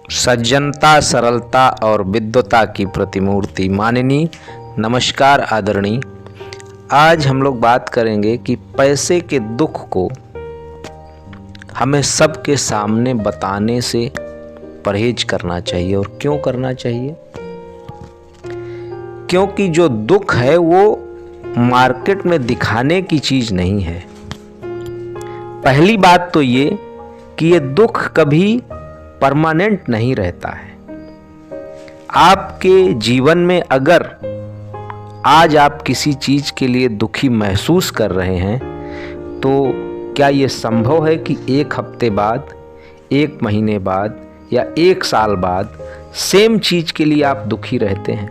सज्जनता, सरलता और विद्वता की प्रतिमूर्ति माननीय, नमस्कार आदरणीय। आज हम लोग बात करेंगे कि पैसे के दुख को हमें सबके सामने बताने से परहेज करना चाहिए। और क्यों करना चाहिए? क्योंकि जो दुख है वो मार्केट में दिखाने की चीज नहीं है। पहली बात तो ये कि ये दुख कभी परमानेंट नहीं रहता है। आपके जीवन में अगर आज आप किसी चीज के लिए दुखी महसूस कर रहे हैं तो क्या ये संभव है कि एक हफ्ते बाद, एक महीने बाद या एक साल बाद सेम चीज के लिए आप दुखी रहते हैं?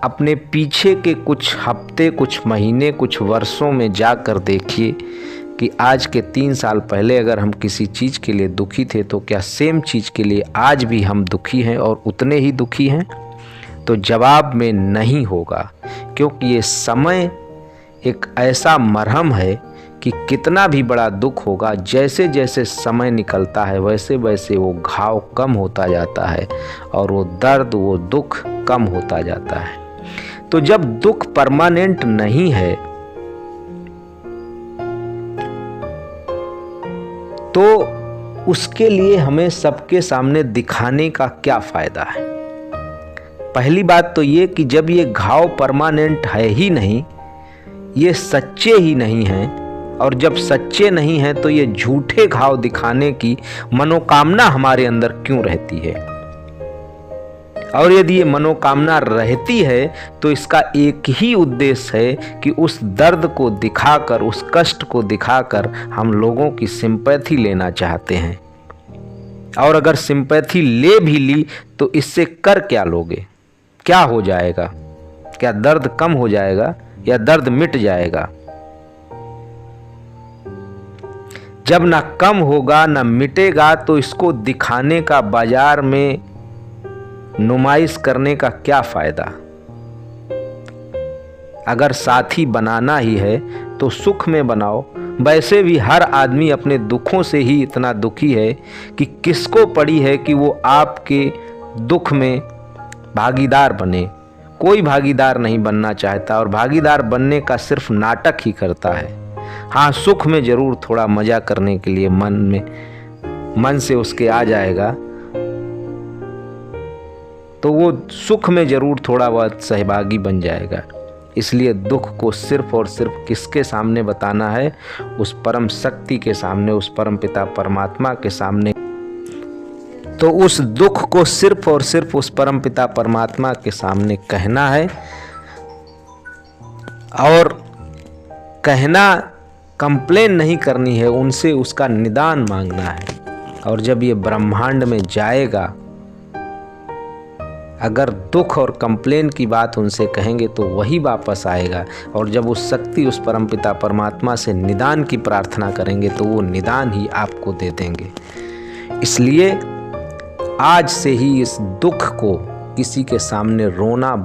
अपने पीछे के कुछ हफ्ते, कुछ महीने, कुछ वर्षों में जाकर देखिए कि आज के 3 साल पहले अगर हम किसी चीज़ के लिए दुखी थे तो क्या सेम चीज़ के लिए आज भी हम दुखी हैं और उतने ही दुखी हैं? तो जवाब में नहीं होगा, क्योंकि ये समय एक ऐसा मरहम है कि कितना भी बड़ा दुख होगा, जैसे जैसे समय निकलता है वैसे वैसे वो घाव कम होता जाता है और वो दर्द, वो दुख कम होता जाता है। तो जब दुख परमानेंट नहीं है तो उसके लिए हमें सबके सामने दिखाने का क्या फायदा है? पहली बात तो ये कि जब ये घाव परमानेंट है ही नहीं, ये सच्चे ही नहीं हैं, और जब सच्चे नहीं हैं तो ये झूठे घाव दिखाने की मनोकामना हमारे अंदर क्यों रहती है? और यदि ये मनोकामना रहती है तो इसका एक ही उद्देश्य है कि उस दर्द को दिखाकर, उस कष्ट को दिखाकर हम लोगों की सिंपैथी लेना चाहते हैं। और अगर सिंपैथी ले भी ली तो इससे कर क्या लोगे? क्या हो जाएगा? क्या दर्द कम हो जाएगा या दर्द मिट जाएगा? जब ना कम होगा ना मिटेगा तो इसको दिखाने का, बाजार में नुमाइश करने का क्या फायदा? अगर साथी बनाना ही है तो सुख में बनाओ। वैसे भी हर आदमी अपने दुखों से ही इतना दुखी है कि किसको पड़ी है कि वो आपके दुख में भागीदार बने। कोई भागीदार नहीं बनना चाहता और भागीदार बनने का सिर्फ नाटक ही करता है। हाँ, सुख में जरूर थोड़ा मजा करने के लिए मन से उसके आ जाएगा, तो वो सुख में जरूर थोड़ा बहुत सहभागी बन जाएगा। इसलिए दुख को सिर्फ और सिर्फ किसके सामने बताना है? उस परम शक्ति के सामने, उस परम पिता परमात्मा के सामने। तो उस दुख को सिर्फ और सिर्फ उस परम पिता परमात्मा के सामने कहना है, और कहना, कंप्लेन नहीं करनी है, उनसे उसका निदान मांगना है। और जब ये ब्रह्मांड में जाएगा, अगर दुख और कंप्लेन की बात उनसे कहेंगे तो वही वापस आएगा। और जब उस शक्ति, उस परमपिता परमात्मा से निदान की प्रार्थना करेंगे तो वो निदान ही आपको दे देंगे। इसलिए आज से ही इस दुख को किसी के सामने रोना